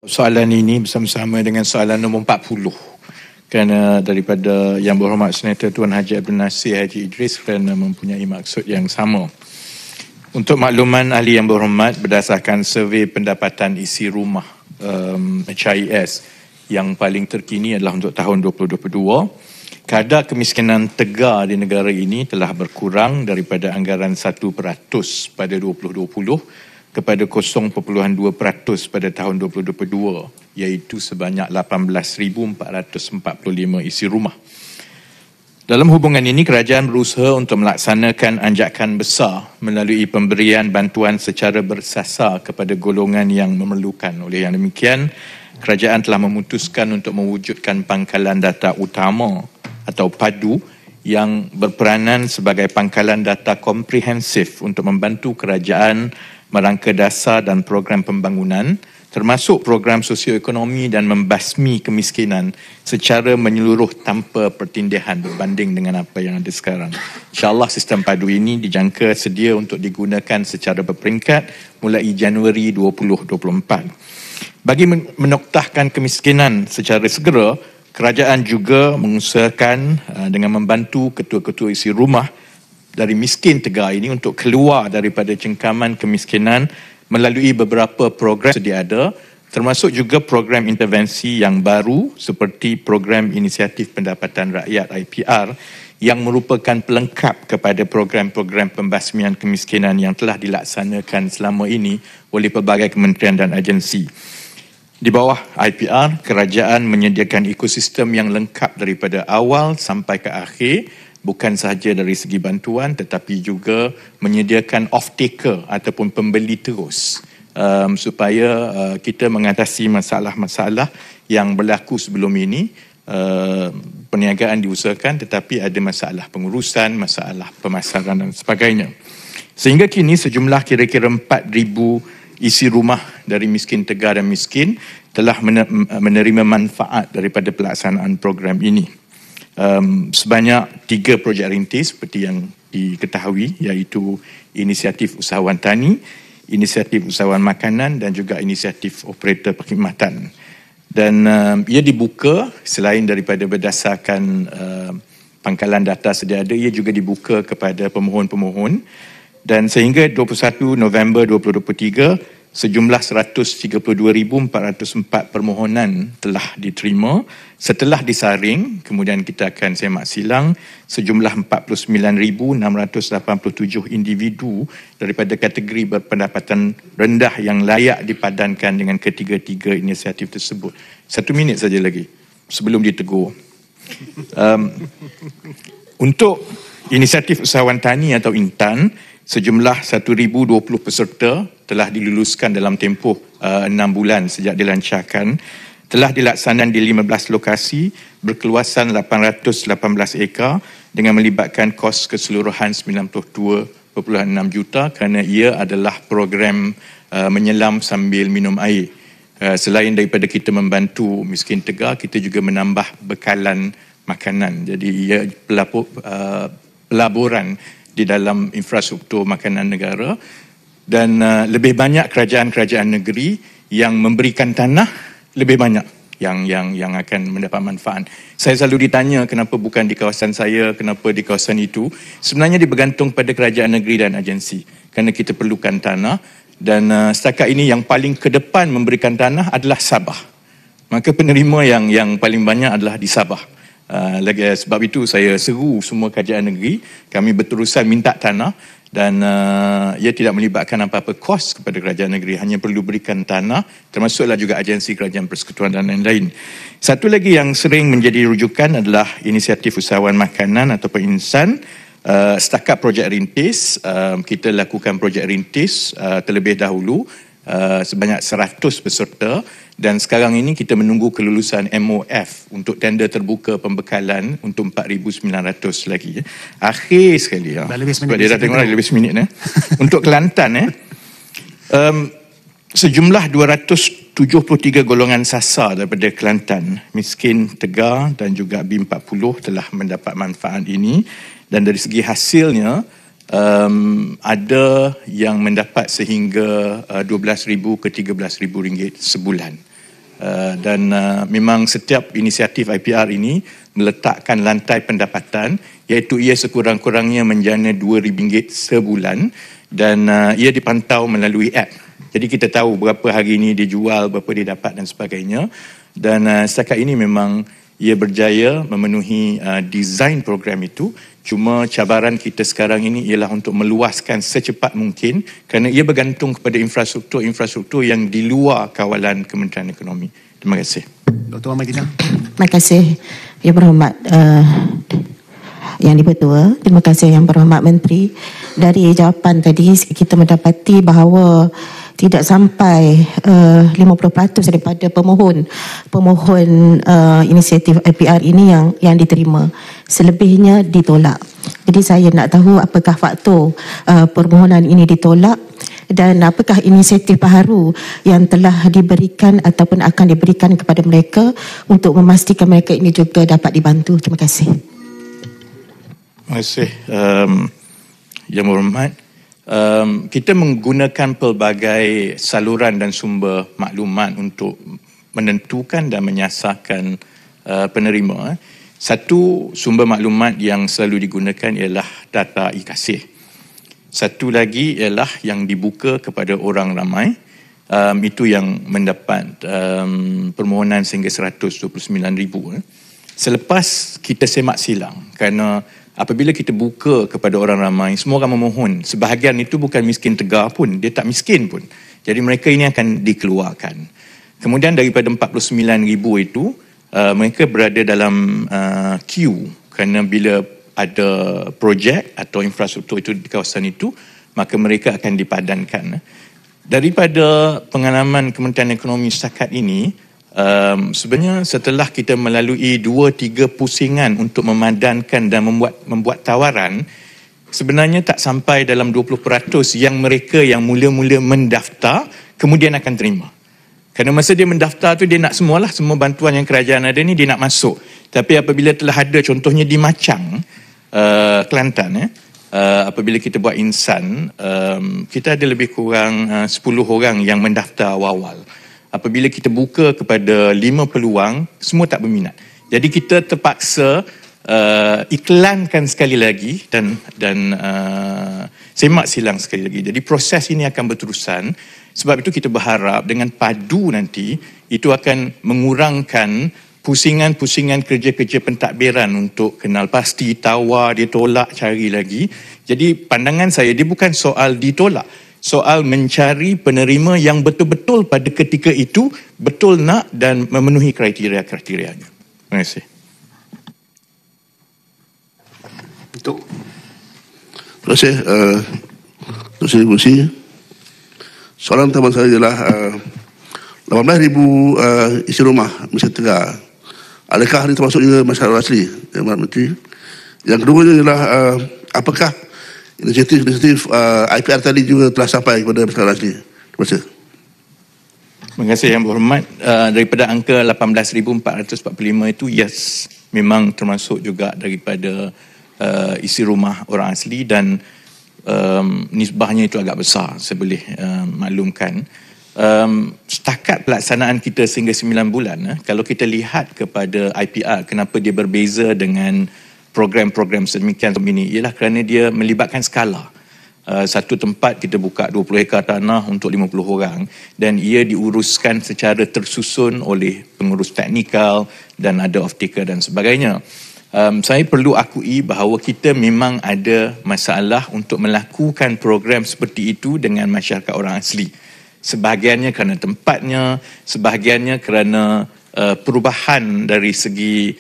Soalan ini bersama-sama dengan soalan nombor 40 kerana daripada Yang Berhormat Senator Tuan Haji Abdul Nasir Haji Idris kerana mempunyai maksud yang sama. Untuk makluman ahli yang berhormat, berdasarkan survei pendapatan isi rumah HIS yang paling terkini adalah untuk tahun 2022, kadar kemiskinan tegar di negara ini telah berkurang daripada anggaran 1% pada 2020 kepada 0.2% pada tahun 2022, iaitu sebanyak 18,445 isi rumah. Dalam hubungan ini, kerajaan berusaha untuk melaksanakan anjakan besar melalui pemberian bantuan secara bersasar kepada golongan yang memerlukan. Oleh yang demikian, kerajaan telah memutuskan untuk mewujudkan pangkalan data utama atau PADU yang berperanan sebagai pangkalan data komprehensif untuk membantu kerajaan merangka dasar dan program pembangunan, termasuk program sosioekonomi dan membasmi kemiskinan secara menyeluruh tanpa pertindihan berbanding dengan apa yang ada sekarang. InsyaAllah sistem padu ini dijangka sedia untuk digunakan secara berperingkat mulai Januari 2024. Bagi menoktahkan kemiskinan secara segera, kerajaan juga mengusahakan dengan membantu ketua-ketua isi rumah dari miskin tegar ini untuk keluar daripada cengkaman kemiskinan melalui beberapa program sedia ada, termasuk juga program intervensi yang baru seperti program Inisiatif Pendapatan Rakyat IPR yang merupakan pelengkap kepada program-program pembasmian kemiskinan yang telah dilaksanakan selama ini oleh pelbagai kementerian dan agensi. Di bawah IPR, kerajaan menyediakan ekosistem yang lengkap daripada awal sampai ke akhir, bukan sahaja dari segi bantuan tetapi juga menyediakan off-taker ataupun pembeli terus supaya kita mengatasi masalah-masalah yang berlaku sebelum ini. Perniagaan diusahakan tetapi ada masalah pengurusan, masalah pemasaran dan sebagainya. Sehingga kini sejumlah kira-kira 4,000 isi rumah dari miskin tegar dan miskin telah menerima manfaat daripada pelaksanaan program ini. Sebanyak 3 projek rintis seperti yang diketahui, iaitu Inisiatif Usahawan Tani, Inisiatif Usahawan Makanan dan juga Inisiatif Operator Perkhidmatan. Dan ia dibuka selain daripada berdasarkan pangkalan data sedia ada, ia juga dibuka kepada pemohon-pemohon, dan sehingga 21 November 2023 sejumlah 132,404 permohonan telah diterima. Setelah disaring, kemudian kita akan semak silang sejumlah 49,687 individu daripada kategori berpendapatan rendah yang layak dipadankan dengan ketiga-tiga inisiatif tersebut. 1 minit saja lagi sebelum ditegur. Untuk Inisiatif Usahawan Tani atau INTAN, sejumlah 1,020 peserta telah diluluskan dalam tempoh 6 bulan sejak dilancarkan. Telah dilaksanakan di 15 lokasi berkeluasan 818 ekar dengan melibatkan kos keseluruhan 92.6 juta kerana ia adalah program menyelam sambil minum air. Selain daripada kita membantu miskin tegar, kita juga menambah bekalan makanan. Jadi ia pelaburan di dalam infrastruktur makanan negara, dan lebih banyak kerajaan-kerajaan negeri yang memberikan tanah, lebih banyak yang akan mendapat manfaat. Saya selalu ditanya kenapa bukan di kawasan saya, kenapa di kawasan itu. Sebenarnya dia bergantung pada kerajaan negeri dan agensi, kerana kita perlukan tanah, dan setakat ini yang paling ke depan memberikan tanah adalah Sabah. Maka penerima yang paling banyak adalah di Sabah. Sebab itu saya seru semua kerajaan negeri, kami berterusan minta tanah, dan ia tidak melibatkan apa-apa kos kepada kerajaan negeri, hanya perlu berikan tanah, termasuklah juga agensi kerajaan persekutuan dan lain-lain. Satu lagi yang sering menjadi rujukan adalah Inisiatif Usahawan Makanan ataupun INSAN. Setakat projek rintis, kita lakukan projek rintis terlebih dahulu sebanyak 100 peserta, dan sekarang ini kita menunggu kelulusan MOF untuk tender terbuka pembekalan untuk 4,900 lagi. Akhir sekali. Sebab dia dah tengok lebih seminit. Untuk Kelantan, sejumlah 273 golongan sasar daripada Kelantan, miskin tegar dan juga B40 telah mendapat manfaat ini, dan dari segi hasilnya ada yang mendapat sehingga 12,000 ke 13,000 ringgit sebulan. Dan memang setiap inisiatif IPR ini meletakkan lantai pendapatan, iaitu ia sekurang-kurangnya menjana RM2 sebulan, dan ia dipantau melalui app. Jadi kita tahu berapa hari ini dia jual, berapa dia dapat dan sebagainya. Dan setakat ini memang ia berjaya memenuhi desain program itu. Cuma cabaran kita sekarang ini ialah untuk meluaskan secepat mungkin kerana ia bergantung kepada infrastruktur yang di luar kawalan Kementerian Ekonomi. Terima kasih. Dr. Muhammad Gina. Terima kasih Yang Berhormat Yang Dipertua. Terima kasih Yang Berhormat Menteri. Dari jawapan tadi kita mendapati bahawa tidak sampai 50% daripada pemohon inisiatif IPR ini yang diterima. Selebihnya ditolak. Jadi saya nak tahu apakah faktor permohonan ini ditolak dan apakah inisiatif baharu yang telah diberikan ataupun akan diberikan kepada mereka untuk memastikan mereka ini juga dapat dibantu. Terima kasih. Terima kasih Yang Berhormat. Kita menggunakan pelbagai saluran dan sumber maklumat untuk menentukan dan menyasarkan penerima. Satu sumber maklumat yang selalu digunakan ialah data e-kasih. Satu lagi ialah yang dibuka kepada orang ramai. Itu yang mendapat permohonan sehingga 129,000. Selepas kita semak silang kerana apabila kita buka kepada orang ramai, semua orang memohon. Sebahagian itu bukan miskin tegar pun, dia tak miskin pun. Jadi mereka ini akan dikeluarkan. Kemudian daripada 49,000 itu, mereka berada dalam queue kerana bila ada projek atau infrastruktur itu di kawasan itu, maka mereka akan dipadankan. Daripada pengalaman Kementerian Ekonomi setakat ini, sebenarnya setelah kita melalui 2-3 pusingan untuk memadankan dan membuat tawaran, sebenarnya tak sampai dalam 20% yang mereka yang mula-mula mendaftar kemudian akan terima. Kerana masa dia mendaftar tu dia nak semualah, semua bantuan yang kerajaan ada ni dia nak masuk. Tapi apabila telah ada contohnya di Machang, Kelantan, apabila kita buat insan, kita ada lebih kurang 10 orang yang mendaftar awal-awal. Apabila kita buka kepada 5 peluang, semua tak berminat. Jadi kita terpaksa iklankan sekali lagi dan semak silang sekali lagi. Jadi proses ini akan berterusan. Sebab itu kita berharap dengan padu nanti, itu akan mengurangkan pusingan-pusingan kerja-kerja pentadbiran untuk kenal pasti, tawar, dia tolak, cari lagi. Jadi pandangan saya, dia bukan soal ditolak. Soal mencari penerima yang betul-betul pada ketika itu betul nak dan memenuhi kriteria-kriterianya. Terima kasih. Terima kasih. Terima kasih, Kursi. Soalan pertama saya ialah 18,000 isi rumah miskin tegar. Adakah ini termasuk juga masyarakat asli, Yang Berhormat Menteri? Yang kedua ialah apakah inisiatif IPR tadi juga telah sampai kepada masyarakat asli? Terima kasih. Terima kasih Yang Berhormat. Daripada angka 18,445 itu, yes, memang termasuk juga daripada isi rumah orang asli dan nisbahnya itu agak besar, saya boleh maklumkan. Setakat pelaksanaan kita sehingga 9 bulan, kalau kita lihat kepada IPR, kenapa dia berbeza dengan program-program sedemikian ini, ialah kerana dia melibatkan skala. Satu tempat kita buka 20 hektar tanah untuk 50 orang dan ia diuruskan secara tersusun oleh pengurus teknikal dan ada off-taker dan sebagainya. Saya perlu akui bahawa kita memang ada masalah untuk melakukan program seperti itu dengan masyarakat orang asli. Sebahagiannya kerana tempatnya, sebahagiannya kerana perubahan dari segi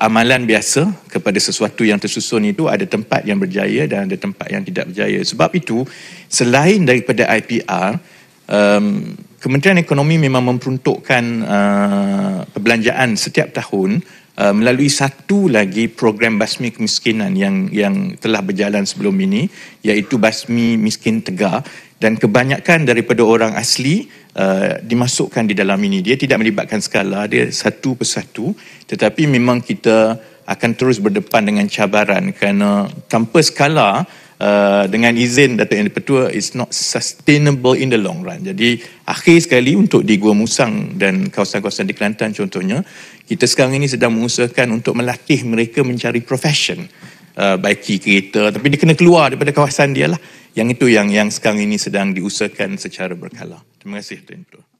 amalan biasa kepada sesuatu yang tersusun itu, ada tempat yang berjaya dan ada tempat yang tidak berjaya. Sebab itu, selain daripada IPR, Kementerian Ekonomi memang memperuntukkan perbelanjaan setiap tahun melalui satu lagi program basmi kemiskinan yang telah berjalan sebelum ini, iaitu basmi miskin tegar, dan kebanyakan daripada orang asli dimasukkan di dalam ini. Dia tidak melibatkan skala, dia satu persatu, tetapi memang kita akan terus berdepan dengan cabaran kerana tanpa skala dengan izin Datuk Yang di-Pertua is not sustainable in the long run. Jadi akhir sekali untuk di Gua Musang dan kawasan-kawasan di Kelantan contohnya, kita sekarang ini sedang mengusahakan untuk melatih mereka mencari profession, baiki kereta, tapi dia kena keluar daripada kawasan dia lah. Yang itu yang sekarang ini sedang diusahakan secara berkala. Terima kasih Tuan Ketua.